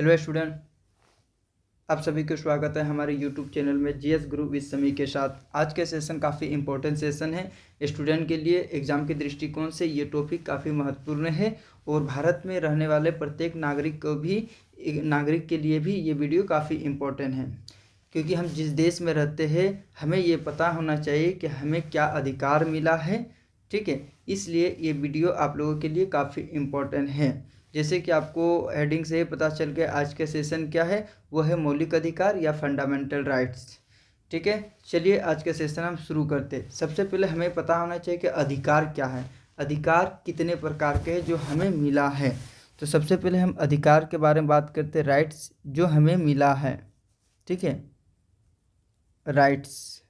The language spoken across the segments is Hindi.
हेलो स्टूडेंट, आप सभी को स्वागत है हमारे यूट्यूब चैनल में जीएस गुरु विद समी के साथ। आज के सेशन काफ़ी इंपॉर्टेंट सेशन है स्टूडेंट के लिए। एग्जाम के दृष्टिकोण से ये टॉपिक काफ़ी महत्वपूर्ण है और भारत में रहने वाले प्रत्येक नागरिक के लिए भी ये वीडियो काफ़ी इम्पोर्टेंट है, क्योंकि हम जिस देश में रहते हैं हमें ये पता होना चाहिए कि हमें क्या अधिकार मिला है। ठीक है, इसलिए ये वीडियो आप लोगों के लिए काफ़ी इम्पोर्टेंट है। जैसे कि आपको हेडिंग से पता चल गया आज का सेशन क्या है, वो है मौलिक अधिकार या फंडामेंटल राइट्स। ठीक है, चलिए आज का सेशन हम शुरू करते हैं। सबसे पहले हमें पता होना चाहिए कि अधिकार क्या है, अधिकार कितने प्रकार के हैं जो हमें मिला है। तो सबसे पहले हम अधिकार के बारे में बात करते हैं, राइट्स जो हमें मिला है। ठीक है, राइट्स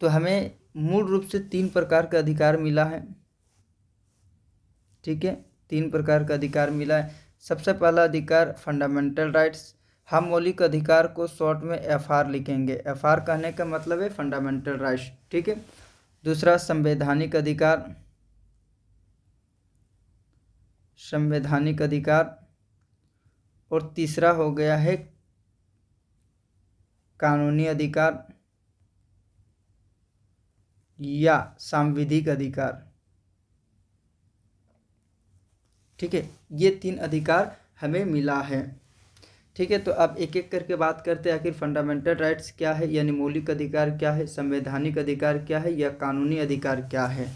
तो हमें मूल रूप से 3 प्रकार का अधिकार मिला है। ठीक है, 3 प्रकार का अधिकार मिला है। सबसे पहला अधिकार फंडामेंटल राइट्स। हम मौलिक अधिकार को शॉर्ट में एफआर लिखेंगे। एफआर कहने का मतलब है फंडामेंटल राइट्स। ठीक है, दूसरा संवैधानिक अधिकार, संवैधानिक अधिकार, और तीसरा हो गया है कानूनी अधिकार या सांविधिक अधिकार। ठीक है, ये 3 अधिकार हमें मिला है। ठीक है, तो अब एक एक करके बात करते हैं आखिर फंडामेंटल राइट्स क्या है, यानी मौलिक अधिकार क्या है, संवैधानिक अधिकार क्या है या कानूनी अधिकार क्या है।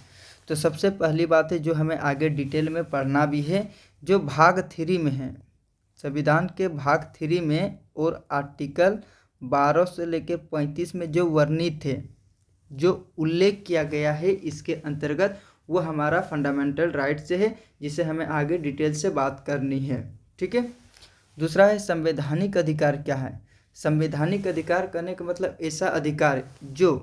तो सबसे पहली बात है जो हमें आगे डिटेल में पढ़ना भी है, जो भाग 3 में है, संविधान के भाग 3 में और आर्टिकल 12 से लेकर 35 में जो वर्णित है, जो उल्लेख किया गया है इसके अंतर्गत, वो हमारा फंडामेंटल राइट्स है, जिसे हमें आगे डिटेल से बात करनी है। ठीक है, दूसरा है संवैधानिक अधिकार क्या है। संवैधानिक अधिकार करने का मतलब ऐसा अधिकार जो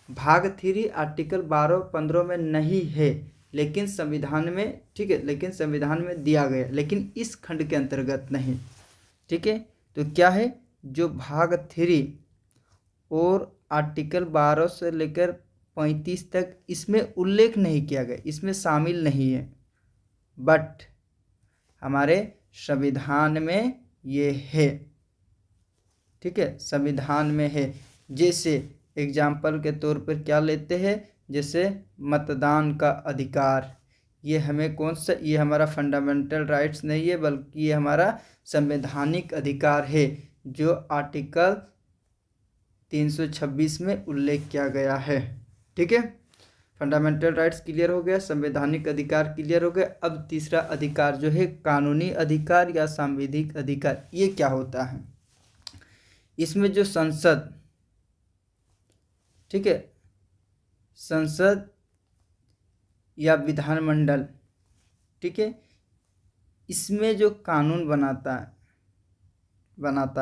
भाग 3 आर्टिकल 12-15 में नहीं है लेकिन संविधान में, ठीक है, लेकिन संविधान में दिया गया, लेकिन इस खंड के अंतर्गत नहीं। ठीक है, तो क्या है, जो भाग 3 और आर्टिकल 12 से लेकर 35 तक इसमें उल्लेख नहीं किया गया, इसमें शामिल नहीं है, बट हमारे संविधान में ये है। ठीक है, संविधान में है। जैसे एग्जाम्पल के तौर पर क्या लेते हैं, जैसे मतदान का अधिकार, ये हमें कौन सा, ये हमारा फंडामेंटल राइट्स नहीं है बल्कि ये हमारा संवैधानिक अधिकार है, जो आर्टिकल 326 में उल्लेख किया गया है। ठीक है, फंडामेंटल राइट्स क्लियर हो गया, संवैधानिक अधिकार क्लियर हो गया। अब तीसरा अधिकार जो है कानूनी अधिकार या सांविधिक अधिकार, ये क्या होता है। इसमें जो संसद, ठीक है, संसद या विधानमंडल, ठीक है, इसमें जो कानून बनाता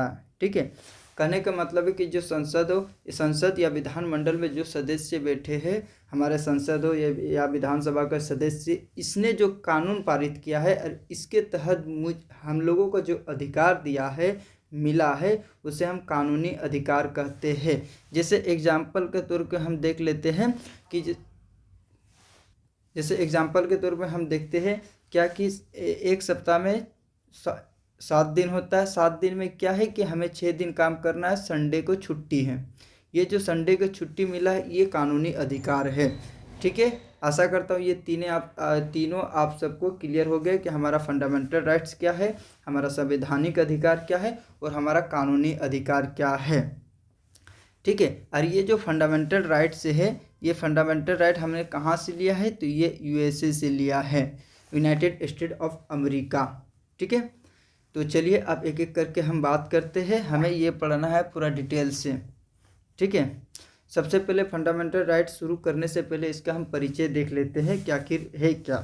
है, ठीक है, कहने का मतलब है कि जो संसद हो, संसद या विधानमंडल में जो सदस्य बैठे हैं, हमारे संसद हो या विधानसभा का सदस्य, इसने जो कानून पारित किया है और इसके तहत हम लोगों को जो अधिकार दिया है, मिला है, उसे हम कानूनी अधिकार कहते हैं। जैसे एग्जाम्पल के तौर पे हम देख लेते हैं कि जैसे एग्जाम्पल के तौर पे हम देखते हैं क्या कि एक सप्ताह में 7 दिन होता है। 7 दिन में क्या है कि हमें 6 दिन काम करना है, संडे को छुट्टी है। ये जो संडे को छुट्टी मिला है ये कानूनी अधिकार है। ठीक है, आशा करता हूँ ये तीनों आप सबको क्लियर हो गए कि हमारा फंडामेंटल राइट्स क्या है, हमारा संवैधानिक अधिकार क्या है और हमारा कानूनी अधिकार क्या है। ठीक है, और ये जो फंडामेंटल राइट्स है, ये फंडामेंटल राइट हमने कहाँ से लिया है, तो ये यूएसए से लिया है, यूनाइटेड स्टेट ऑफ अमेरिका। ठीक है, तो चलिए अब एक एक करके हम बात करते हैं, हमें ये पढ़ना है पूरा डिटेल से। ठीक है, सबसे पहले फंडामेंटल राइट शुरू करने से पहले इसका हम परिचय देख लेते हैं कि आखिर है क्या।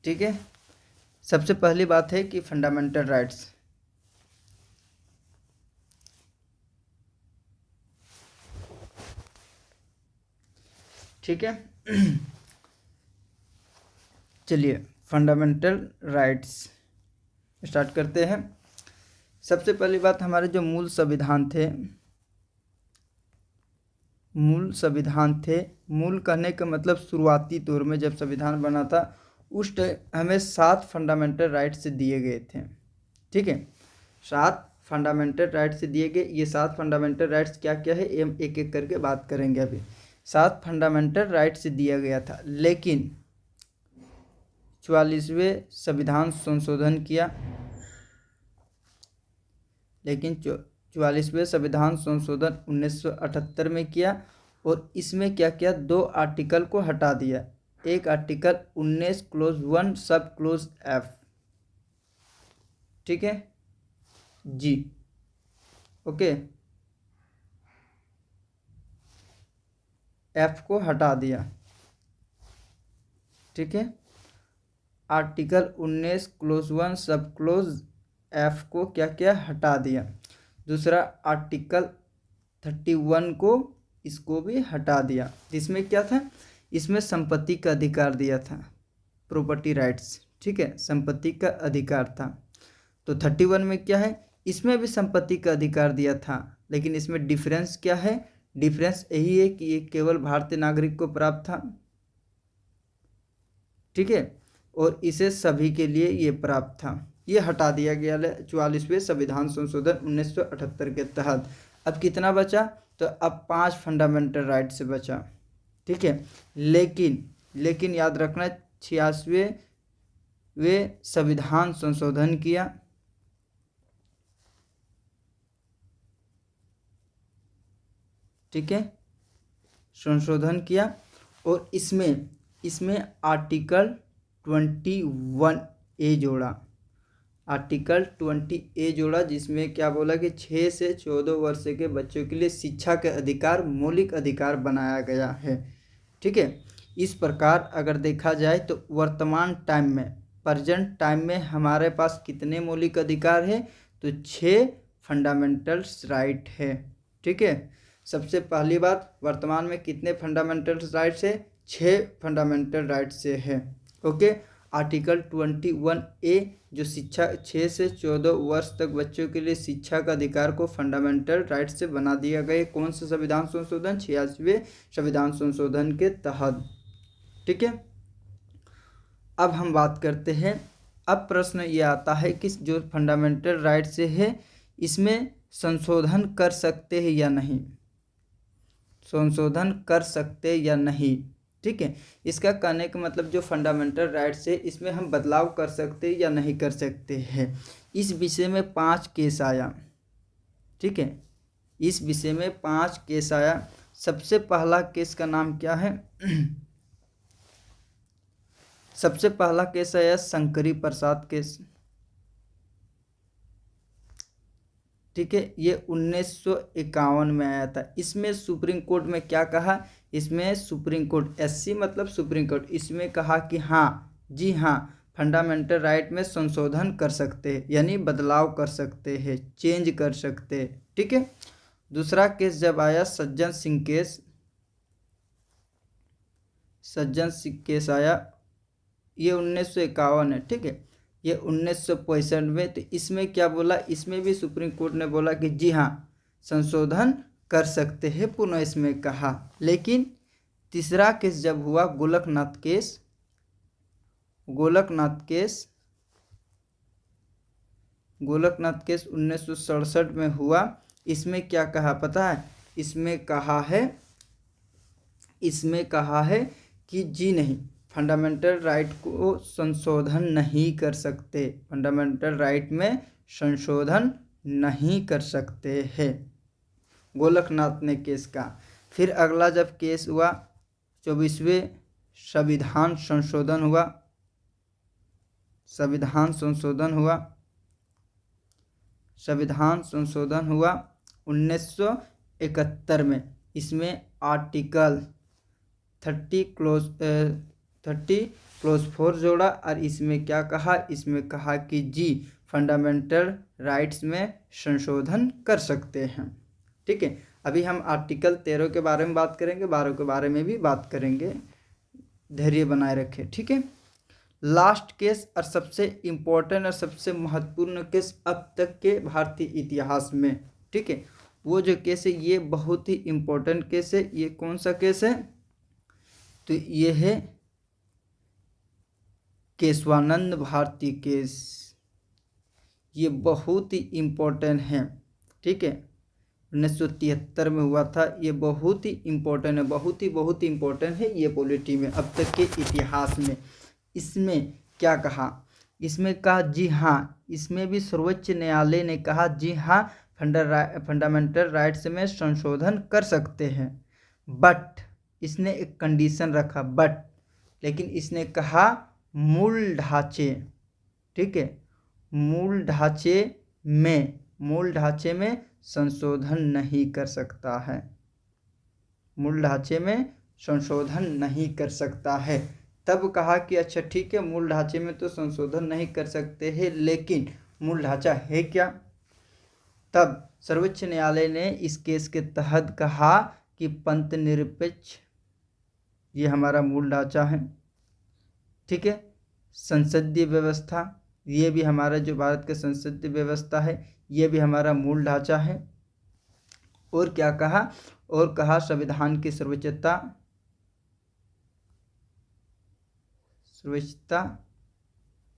ठीक है, सबसे पहली बात है कि फंडामेंटल राइट्स, ठीक है, चलिए फंडामेंटल राइट्स स्टार्ट करते हैं। सबसे पहली बात, हमारे जो मूल संविधान थे, मूल कहने का मतलब शुरुआती दौर में जब संविधान बना था उस टाइम हमें 7 फंडामेंटल राइट्स दिए गए थे। ठीक है, 7 फंडामेंटल राइट्स दिए गए। ये 7 फंडामेंटल राइट्स क्या क्या है ये हम एक एक करके बात करेंगे। अभी 7 फंडामेंटल राइट्स दिया गया था, लेकिन 44वें संविधान संशोधन किया, लेकिन 44वें संविधान संशोधन 1978 में किया। और इसमें क्या किया, 2 आर्टिकल को हटा दिया। एक आर्टिकल 19 क्लोज 1 सब क्लोज एफ। ठीक है जी, ओके, एफ को हटा दिया। ठीक है, आर्टिकल 19 क्लोज 1 सब क्लोज एफ को क्या क्या हटा दिया। दूसरा आर्टिकल 31 को, इसको भी हटा दिया। इसमें क्या था, इसमें संपत्ति का अधिकार दिया था, प्रॉपर्टी राइट्स। ठीक है, संपत्ति का अधिकार था। तो 31 में क्या है, इसमें भी संपत्ति का अधिकार दिया था, लेकिन इसमें डिफरेंस क्या है, डिफरेंस यही है कि ये केवल भारतीय नागरिक को प्राप्त था। ठीक है, और इसे सभी के लिए ये प्राप्त था। ये हटा दिया गया 44वें संविधान संशोधन 1978 के तहत। अब कितना बचा, तो अब 5 फंडामेंटल राइट से बचा। ठीक है, लेकिन याद रखना 86वें वे संविधान संशोधन किया। ठीक है, संशोधन किया और इसमें आर्टिकल 21A जोड़ा। आर्टिकल 20A जोड़ा, जिसमें क्या बोला कि 6 से 14 वर्ष के बच्चों के लिए शिक्षा के अधिकार मौलिक अधिकार बनाया गया है। ठीक है, इस प्रकार अगर देखा जाए तो वर्तमान टाइम में, प्रेजेंट टाइम में हमारे पास कितने मौलिक अधिकार है, तो 6 फंडामेंटल राइट है। ठीक है, सबसे पहली बात, वर्तमान में कितने फंडामेंटल राइट्स है, 6 फंडामेंटल राइट्स से है। ओके, आर्टिकल 21A जो शिक्षा 6 से 14 वर्ष तक बच्चों के लिए शिक्षा का अधिकार को फंडामेंटल राइट से बना दिया गया। कौन सा संविधान संशोधन, 86वें संविधान संशोधन के तहत। ठीक है, अब हम बात करते हैं। अब प्रश्न ये आता है कि जो फंडामेंटल राइट से है, इसमें संशोधन कर सकते हैं या नहीं, संशोधन कर सकते या नहीं। ठीक है, इसका कहने का मतलब जो फंडामेंटल राइट्स है, इसमें हम बदलाव कर सकते या नहीं कर सकते हैं। इस विषय में 5 केस आया। ठीक है, इस विषय में 5 केस आया। सबसे पहला केस का नाम क्या है सबसे पहला केस आया शंकरी प्रसाद केस। ठीक है, ये 1951 में आया था। इसमें सुप्रीम कोर्ट में क्या कहा, इसमें सुप्रीम कोर्ट, SC मतलब सुप्रीम कोर्ट, इसमें कहा कि हाँ जी हाँ, फंडामेंटल राइट में संशोधन कर सकते हैं, यानी बदलाव कर सकते हैं, चेंज कर सकते हैं। ठीक है, दूसरा केस जब आया सज्जन सिंह केस, सज्जन सिंह केस आया, ये 1951 है। ठीक है, ये 1965 में। तो इसमें क्या बोला, इसमें भी सुप्रीम कोर्ट ने बोला कि जी हाँ, संशोधन कर सकते हैं, पुनः इसमें कहा। लेकिन तीसरा केस जब हुआ गोलकनाथ केस, गोलकनाथ केस 1967 में हुआ। इसमें क्या कहा पता है, इसमें कहा है कि जी नहीं, फंडामेंटल राइट को संशोधन नहीं कर सकते, फंडामेंटल राइट में संशोधन नहीं कर सकते हैं, गोलकनाथ ने केस कहा। फिर अगला जब केस हुआ 24वें संविधान संशोधन हुआ, संविधान संशोधन हुआ 1971 में। इसमें आर्टिकल 30 क्लोज 4 जोड़ा और इसमें क्या कहा, इसमें कहा कि जी फंडामेंटल राइट्स में संशोधन कर सकते हैं। ठीक है, अभी हम आर्टिकल 13 के बारे में बात करेंगे, 12 के बारे में भी बात करेंगे, धैर्य बनाए रखें। ठीक है, लास्ट केस और सबसे इम्पोर्टेंट और सबसे महत्वपूर्ण केस अब तक के भारतीय इतिहास में। ठीक है, वो जो केस है ये बहुत ही इम्पोर्टेंट केस है। ये कौन सा केस है, तो ये है केशवानंद भारती केस, ये बहुत ही इम्पोर्टेंट है। ठीक है, 1973 में हुआ था। ये बहुत ही इम्पोर्टेंट है, बहुत ही इम्पोर्टेंट है ये पॉलिटी में अब तक के इतिहास में। इसमें क्या कहा, इसमें कहा जी हाँ, इसमें भी सर्वोच्च न्यायालय ने कहा जी हाँ फंडामेंटल राइट्स में संशोधन कर सकते हैं, बट इसने एक कंडीशन रखा, बट, लेकिन इसने कहा मूल ढांचे, ठीक है, मूल ढांचे में संशोधन नहीं कर सकता है, मूल ढांचे में संशोधन नहीं कर सकता है। तब कहा कि अच्छा ठीक है, मूल ढांचे में तो संशोधन नहीं कर सकते हैं, लेकिन मूल ढांचा है क्या? तब सर्वोच्च न्यायालय ने इस केस के तहत कहा कि पंथ निरपेक्ष ये हमारा मूल ढांचा है। ठीक है, संसदीय व्यवस्था, ये भी हमारा जो भारत का संसदीय व्यवस्था है ये भी हमारा मूल ढांचा है। और क्या कहा, और कहा संविधान की सर्वोच्चता,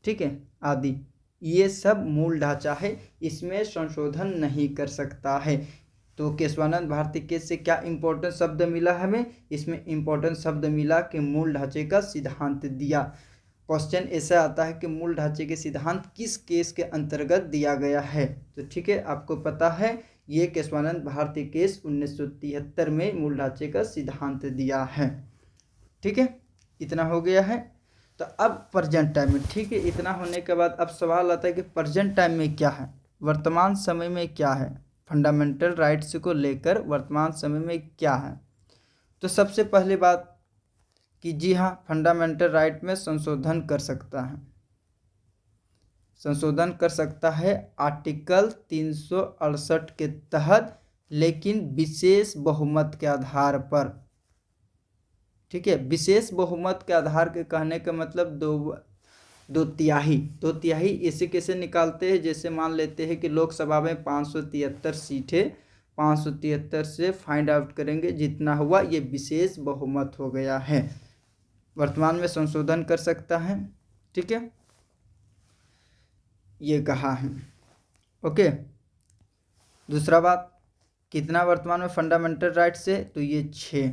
ठीक है, आदि, ये सब मूल ढांचा है, इसमें संशोधन नहीं कर सकता है। तो केशवानंद भारती केस से क्या इंपॉर्टेंट शब्द मिला हमें? इसमें इंपॉर्टेंट शब्द मिला कि मूल ढांचे का सिद्धांत दिया। क्वेश्चन ऐसा आता है कि मूल ढांचे के सिद्धांत किस केस के अंतर्गत दिया गया है? तो ठीक है, आपको पता है ये केशवानंद भारती केस 1973 में मूल ढांचे का सिद्धांत दिया है। ठीक है, इतना हो गया है। तो अब प्रेजेंट टाइम में, ठीक है, इतना होने के बाद अब सवाल आता है कि प्रेजेंट टाइम में क्या है, वर्तमान समय में क्या है, फंडामेंटल राइट्स को लेकर वर्तमान समय में क्या है। तो सबसे पहली बात कि जी हाँ, फंडामेंटल राइट में संशोधन कर सकता है, संशोधन कर सकता है आर्टिकल 368 के तहत, लेकिन विशेष बहुमत के आधार पर। ठीक है, विशेष बहुमत के आधार के कहने का मतलब दो तिहाई इसे कैसे निकालते हैं? जैसे मान लेते हैं कि लोकसभा में 573 सीटें, 573 से फाइंड आउट करेंगे, जितना हुआ ये विशेष बहुमत हो गया है। वर्तमान में संशोधन कर सकता है। ठीक है, ये कहा है। ओके, दूसरा बात, कितना वर्तमान में फंडामेंटल राइट्स है? तो ये 6।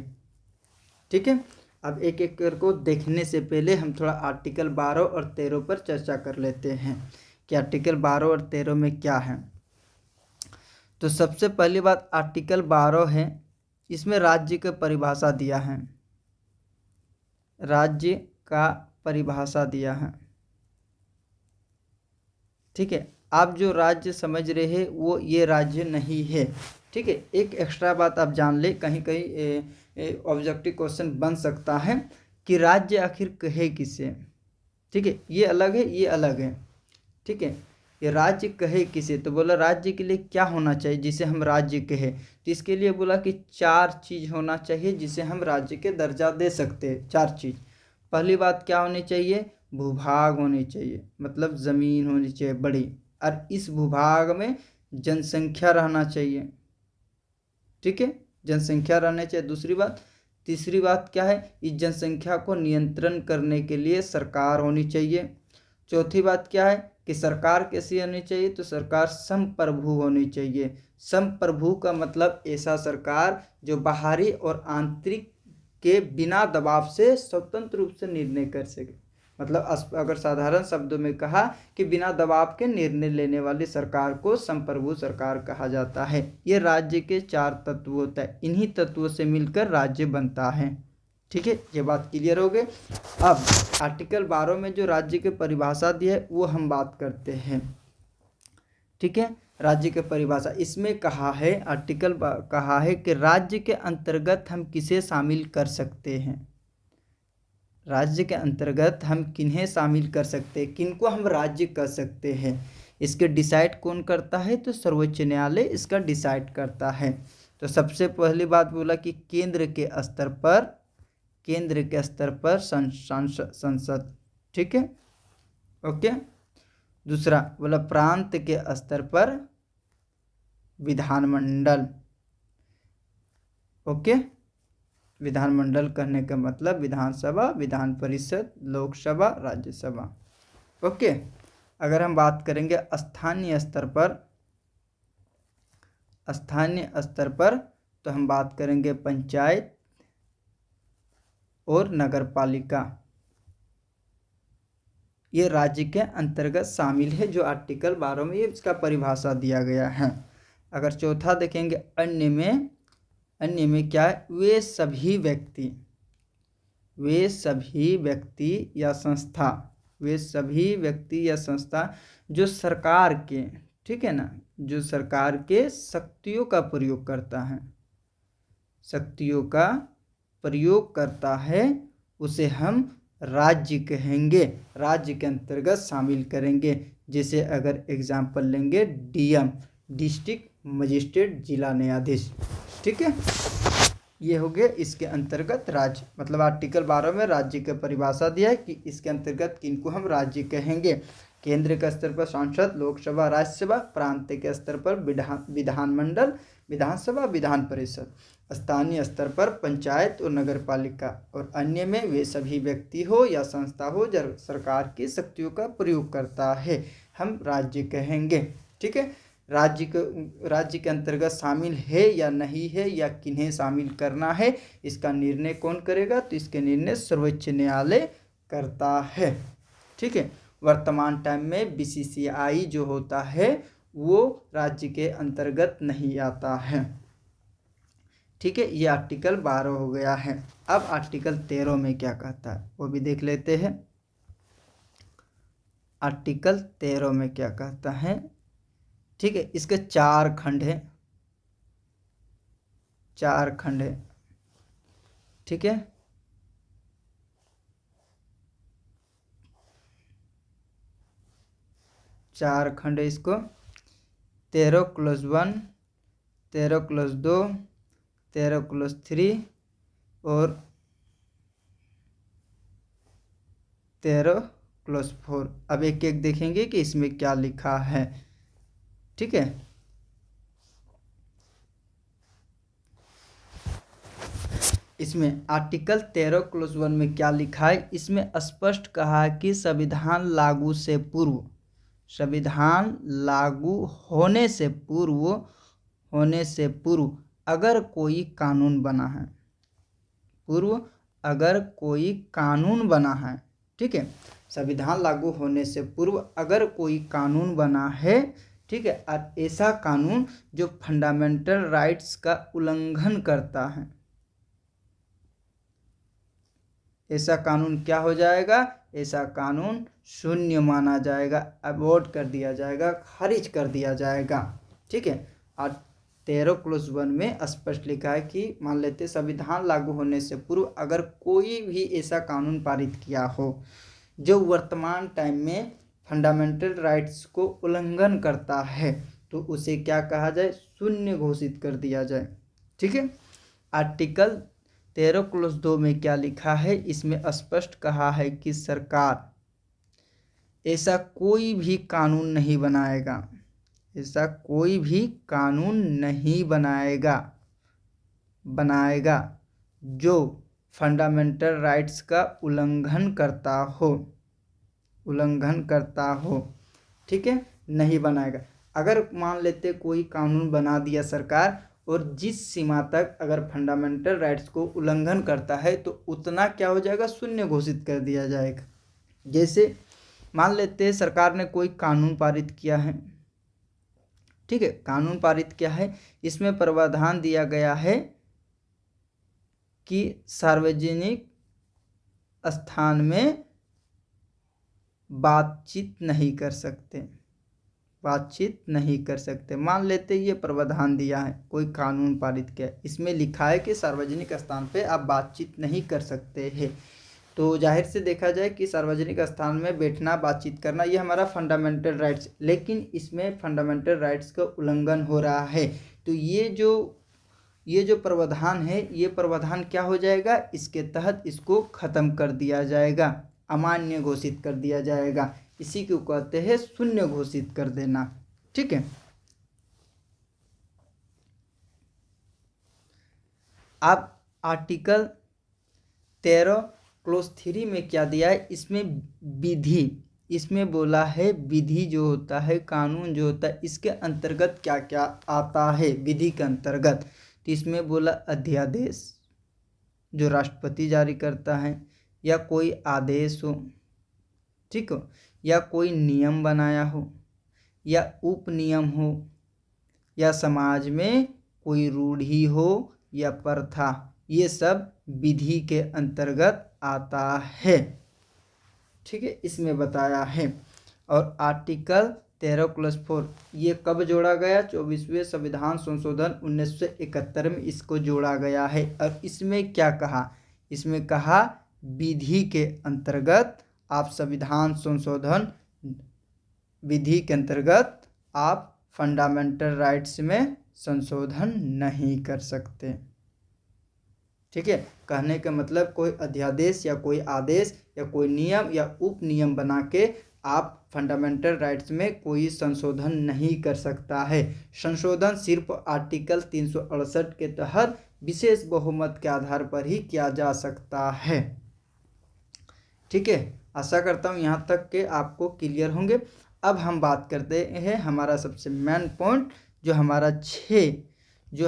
ठीक है, अब एक एक को देखने से पहले हम थोड़ा आर्टिकल 12 और 13 पर चर्चा कर लेते हैं कि आर्टिकल 12 और 13 में क्या है। तो सबसे पहली बात आर्टिकल 12 है, इसमें राज्य का परिभाषा दिया है, राज्य का परिभाषा दिया है। ठीक है, आप जो राज्य समझ रहे हैं वो ये राज्य नहीं है। ठीक है, एक एक्स्ट्रा बात आप जान ले, कहीं कहीं ऑब्जेक्टिव क्वेश्चन बन सकता है कि राज्य आखिर कहे किसे। ठीक है, ये अलग है, ये अलग है। ठीक है, ये राज्य कहे किसे, तो बोला राज्य के लिए क्या होना चाहिए जिसे हम राज्य कहे। तो इसके लिए बोला कि 4 चीज़ होना चाहिए जिसे हम राज्य के दर्जा दे सकते हैं। 4 चीज़। पहली बात क्या होनी चाहिए? भूभाग होनी चाहिए, मतलब ज़मीन होनी चाहिए बड़ी, और इस भूभाग में जनसंख्या रहना चाहिए। ठीक है, जनसंख्या रहना चाहिए। दूसरी बात, तीसरी बात क्या है? इस जनसंख्या को नियंत्रण करने के लिए सरकार होनी चाहिए। चौथी बात क्या है कि सरकार कैसी होनी चाहिए? तो सरकार संप्रभु होनी चाहिए। संप्रभु का मतलब ऐसा सरकार जो बाहरी और आंतरिक के बिना दबाव से स्वतंत्र रूप से निर्णय कर सके। मतलब अगर साधारण शब्दों में कहा कि बिना दबाव के निर्णय लेने वाली सरकार को संप्रभु सरकार कहा जाता है। ये राज्य के 4 तत्व होता है, इन्हीं तत्वों से मिलकर राज्य बनता है। ठीक है, ये बात क्लियर हो गई। अब आर्टिकल 12 में जो राज्य की परिभाषा दी है वो हम बात करते हैं। ठीक है, राज्य की परिभाषा इसमें कहा है, आर्टिकल कहा है कि राज्य के अंतर्गत हम किसे शामिल कर सकते हैं, राज्य के अंतर्गत हम किन्हें शामिल कर सकते हैं, किनको हम राज्य कर सकते हैं। इसके डिसाइड कौन करता है? तो सर्वोच्च न्यायालय इसका डिसाइड करता है। तो सबसे पहली बात बोला कि केंद्र के स्तर पर संसद। ठीक है, ओके। दूसरा बोला प्रांत के स्तर पर विधानमंडल। ओके, विधानमंडल कहने का मतलब विधानसभा, विधान परिषद, लोकसभा, राज्यसभा। ओके। अगर हम बात करेंगे स्थानीय स्तर पर, स्थानीय स्तर पर तो हम बात करेंगे पंचायत और नगर पालिका। ये राज्य के अंतर्गत शामिल है, जो आर्टिकल 12 में ये इसका परिभाषा दिया गया है। अगर चौथा देखेंगे अन्य में, अन्य में क्या है, वे सभी व्यक्ति, वे सभी व्यक्ति या संस्था, वे सभी व्यक्ति या संस्था जो सरकार के, ठीक है ना, जो सरकार के शक्तियों का प्रयोग करता है, शक्तियों का प्रयोग करता है, उसे हम राज्य कहेंगे, राज्य के अंतर्गत शामिल करेंगे। जैसे अगर एग्जाम्पल लेंगे डीएम, डिस्ट्रिक्ट मजिस्ट्रेट, जिला न्यायाधीश, ठीक है, ये हो गया इसके अंतर्गत राज्य। मतलब आर्टिकल 12 में राज्य की परिभाषा दिया है कि इसके अंतर्गत किनको हम राज्य कहेंगे। केंद्र के स्तर पर संसद, लोकसभा, राज्यसभा, प्रांत के स्तर पर विधानमंडल, विधानसभा, विधान परिषद, स्थानीय स्तर पर पंचायत और नगर पालिका, और अन्य में वे सभी व्यक्ति हो या संस्था हो जो सरकार की शक्तियों का प्रयोग करता है, हम राज्य कहेंगे। ठीक है, राज्य के अंतर्गत शामिल है या नहीं है या किन्हें शामिल करना है, इसका निर्णय कौन करेगा, तो इसके निर्णय सर्वोच्च न्यायालय करता है। ठीक है, वर्तमान टाइम में बीसीसीआई जो होता है वो राज्य के अंतर्गत नहीं आता है। ठीक है, ये आर्टिकल 12 हो गया है। अब आर्टिकल 13 में क्या कहता है वो भी देख लेते हैं। आर्टिकल 13 में क्या कहता है, ठीक है, इसके 4 खंड है, 4 खंड है। ठीक है, 4 खंड है इसको, 13+1, 13+2, 13+3 और 13+4। अब एक एक देखेंगे कि इसमें क्या लिखा है। ठीक है, इसमें आर्टिकल 13+1 में क्या लिखा है, इसमें स्पष्ट कहा है कि संविधान लागू से पूर्व, संविधान लागू होने से पूर्व अगर कोई कानून बना है, पूर्व अगर कोई कानून बना है, ठीक है, संविधान लागू होने से पूर्व अगर कोई कानून बना है, ठीक है, और ऐसा कानून जो फंडामेंटल राइट्स का उल्लंघन करता है, ऐसा कानून क्या हो जाएगा, ऐसा कानून शून्य माना जाएगा, अबॉर्ट कर दिया जाएगा, खारिज कर दिया जाएगा। ठीक है, और 13+1 में स्पष्ट लिखा है कि मान लेते संविधान लागू होने से पूर्व अगर कोई भी ऐसा कानून पारित किया हो जो वर्तमान टाइम में फंडामेंटल राइट्स को उल्लंघन करता है, तो उसे क्या कहा जाए, शून्य घोषित कर दिया जाए। ठीक है, आर्टिकल 13+2 में क्या लिखा है, इसमें स्पष्ट कहा है कि सरकार ऐसा कोई भी कानून नहीं बनाएगा, ऐसा कोई भी कानून नहीं बनाएगा जो फंडामेंटल राइट्स का उल्लंघन करता हो। ठीक है, नहीं बनाएगा। अगर मान लेते कोई कानून बना दिया सरकार और जिस सीमा तक अगर फंडामेंटल राइट्स को उल्लंघन करता है तो उतना क्या हो जाएगा, शून्य घोषित कर दिया जाएगा। जैसे मान लेते सरकार ने कोई कानून पारित किया है, ठीक है, कानून पारित किया है, इसमें प्रावधान दिया गया है कि सार्वजनिक स्थान में बातचीत नहीं कर सकते, मान लेते ये प्रावधान दिया है, कोई कानून पारित किया, इसमें लिखा है कि सार्वजनिक स्थान पे आप बातचीत नहीं कर सकते हैं, तो जाहिर से देखा जाए कि सार्वजनिक स्थान में बैठना, बातचीत करना, ये हमारा फंडामेंटल राइट्स, लेकिन इसमें फंडामेंटल राइट्स का उल्लंघन हो रहा है, तो ये जो प्रावधान है, ये प्रावधान क्या हो जाएगा, इसके तहत इसको खत्म कर दिया जाएगा, अमान्य घोषित कर दिया जाएगा। इसी को कहते हैं शून्य घोषित कर देना। ठीक है, अब आर्टिकल 13 क्लोज 3 में क्या दिया है, इसमें विधि, इसमें बोला है विधि जो होता है, कानून जो होता है, इसके अंतर्गत क्या क्या आता है विधि के अंतर्गत। तो इसमें बोला अध्यादेश जो राष्ट्रपति जारी करता है, या कोई आदेश हो, ठीक हो, या कोई नियम बनाया हो, या उपनियम हो, या समाज में कोई रूढ़ी हो या प्रथा, ये सब विधि के अंतर्गत आता है। ठीक है, इसमें बताया है। और आर्टिकल 13+4 ये कब जोड़ा गया, 24वें संविधान संशोधन 1971 में इसको जोड़ा गया है। और इसमें क्या कहा, इसमें कहा विधि के अंतर्गत आप संविधान संशोधन, विधि के अंतर्गत आप फंडामेंटल राइट्स में संशोधन नहीं कर सकते। ठीक है, कहने का मतलब कोई अध्यादेश या कोई आदेश या कोई नियम या उपनियम बना के आप फंडामेंटल राइट्स में कोई संशोधन नहीं कर सकता है। संशोधन सिर्फ आर्टिकल 368 के तहत विशेष बहुमत के आधार पर ही किया जा सकता है। ठीक है, आशा करता हूँ यहाँ तक के आपको क्लियर होंगे। अब हम बात करते हैं हमारा सबसे मेन पॉइंट, जो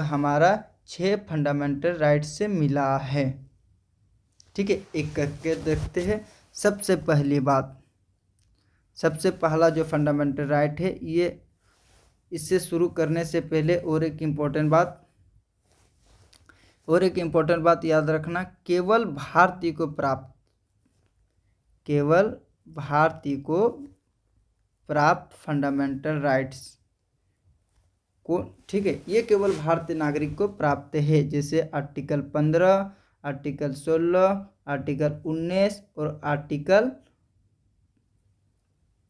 हमारा 6 फंडामेंटल राइट से मिला है। ठीक है, एक करके देखते हैं। सबसे पहली बात, सबसे पहला जो फंडामेंटल राइट है, ये इससे शुरू करने से पहले और एक इम्पोर्टेंट बात याद रखना, केवल भारतीय को प्राप्त फंडामेंटल राइट्स को, ठीक है, ये केवल भारतीय नागरिक को प्राप्त है। जैसे आर्टिकल 15, आर्टिकल 16, आर्टिकल 19 और आर्टिकल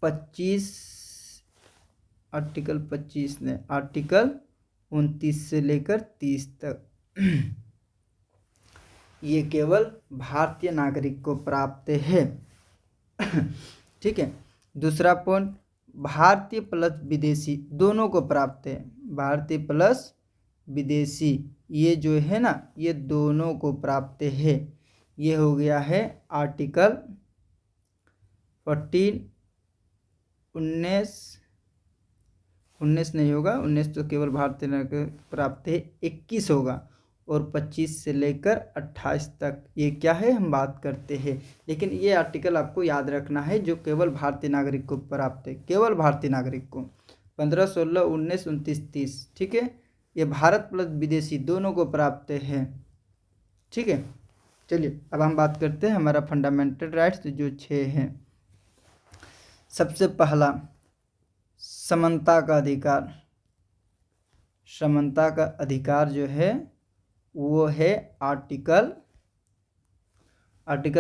25, आर्टिकल 29 से लेकर 30 तक ये केवल भारतीय नागरिक को प्राप्त है। ठीक है, दूसरा पॉइंट, भारतीय प्लस विदेशी दोनों को प्राप्त है। भारतीय प्लस विदेशी ये जो है ना, ये दोनों को प्राप्त है। ये हो गया है आर्टिकल 14, 19 नहीं होगा, 19 तो केवल भारतीय नागरिक प्राप्त है, 21 होगा, और 25 से लेकर 28 तक ये क्या है हम बात करते हैं। लेकिन ये आर्टिकल आपको याद रखना है जो केवल भारतीय नागरिक को प्राप्त है, केवल भारतीय नागरिक को। 15, 16, 19, 29, 30, ठीक है, ये भारत प्लस विदेशी दोनों को प्राप्त है। ठीक है, चलिए अब हम बात करते हैं हमारा फंडामेंटल राइट्स जो 6 हैं। सबसे पहला समानता का अधिकार। समानता का अधिकार जो है वो है आर्टिकल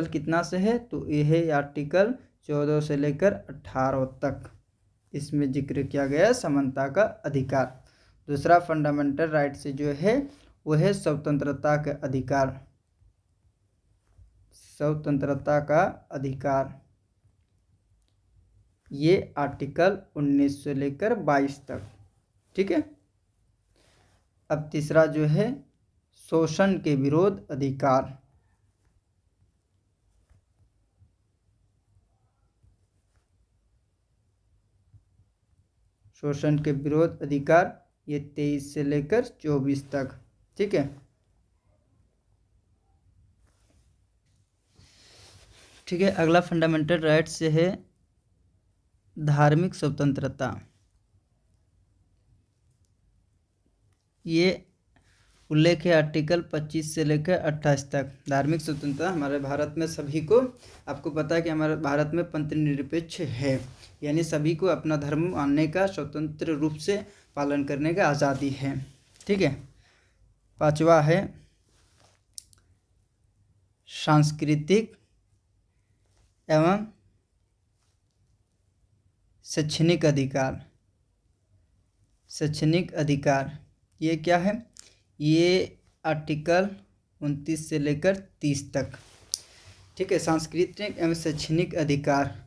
कितना से है, तो ये है आर्टिकल 14 से लेकर 18 तक, इसमें जिक्र किया गया है समानता का अधिकार। दूसरा फंडामेंटल राइट से जो है वो है स्वतंत्रता का अधिकार। स्वतंत्रता का अधिकार ये आर्टिकल 19 से लेकर 22 तक। ठीक है, अब तीसरा जो है शोषण के विरोध अधिकार। शोषण के विरोध अधिकार ये 23 से लेकर 24 तक। ठीक है, ठीक है, अगला फंडामेंटल राइट से है धार्मिक स्वतंत्रता। ये उल्लेख है आर्टिकल 25 से लेकर 28 तक। धार्मिक स्वतंत्रता हमारे भारत में सभी को, आपको पता है कि हमारे भारत में पंथ निरपेक्ष है, यानी सभी को अपना धर्म मानने का, स्वतंत्र रूप से पालन करने का आज़ादी है। ठीक है, पांचवा है सांस्कृतिक एवं शैक्षणिक अधिकार। शैक्षणिक अधिकार ये क्या है, ये आर्टिकल 29 से लेकर 30 तक। ठीक है, सांस्कृतिक एवं शैक्षणिक अधिकार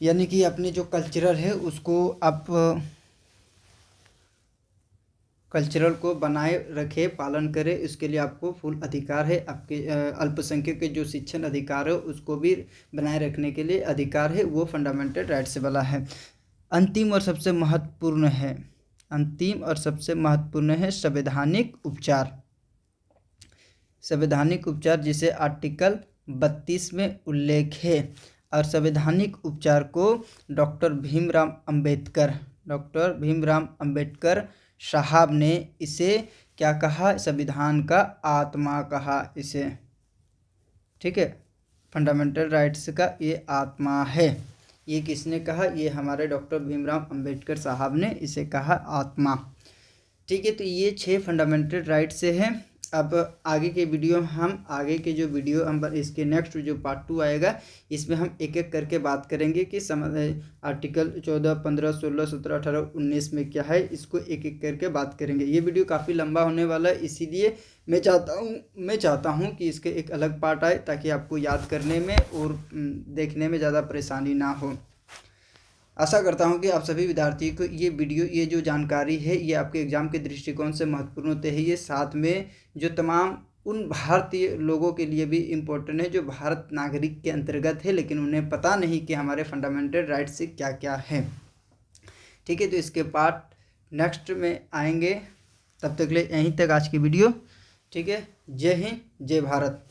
यानी कि अपने जो कल्चरल है उसको आप कल्चरल को बनाए रखे, पालन करे, उसके लिए आपको फुल अधिकार है। आपके अल्पसंख्यक के जो शिक्षण अधिकार है उसको भी बनाए रखने के लिए अधिकार है, वो फंडामेंटल राइट से वाला है। अंतिम और सबसे महत्वपूर्ण है, अंतिम और सबसे महत्वपूर्ण है संवैधानिक उपचार। संवैधानिक उपचार जिसे आर्टिकल 32 में उल्लेख है। और संवैधानिक उपचार को डॉक्टर भीमराव अंबेडकर साहब ने इसे क्या कहा, संविधान का आत्मा कहा इसे। ठीक है, फंडामेंटल राइट्स का ये आत्मा है। ये किसने कहा, ये हमारे डॉक्टर भीमराव अंबेडकर साहब ने इसे कहा आत्मा। ठीक है, तो ये 6 फंडामेंटल राइट से हैं। अब आगे के वीडियो हम इसके नेक्स्ट जो पार्ट 2 आएगा, इसमें हम एक एक करके बात करेंगे कि आर्टिकल 14, 15, 16, 17, 18, 19 में क्या है, इसको एक एक करके बात करेंगे। ये वीडियो काफ़ी लंबा होने वाला है, इसीलिए मैं चाहता हूँ कि इसके एक अलग पार्ट आए, ताकि आपको याद करने में और देखने में ज़्यादा परेशानी ना हो। आशा करता हूं कि आप सभी विद्यार्थियों को ये वीडियो, ये जो जानकारी है, ये आपके एग्ज़ाम के दृष्टिकोण से महत्वपूर्ण होते हैं। ये साथ में जो तमाम उन भारतीय लोगों के लिए भी इम्पोर्टेंट है जो भारत नागरिक के अंतर्गत है, लेकिन उन्हें पता नहीं कि हमारे फंडामेंटल राइट से क्या क्या है। ठीक है, तो इसके पार्ट नेक्स्ट में आएंगे। तब तक ले यहीं तक आज की वीडियो। ठीक है, जय हिंद, जय भारत।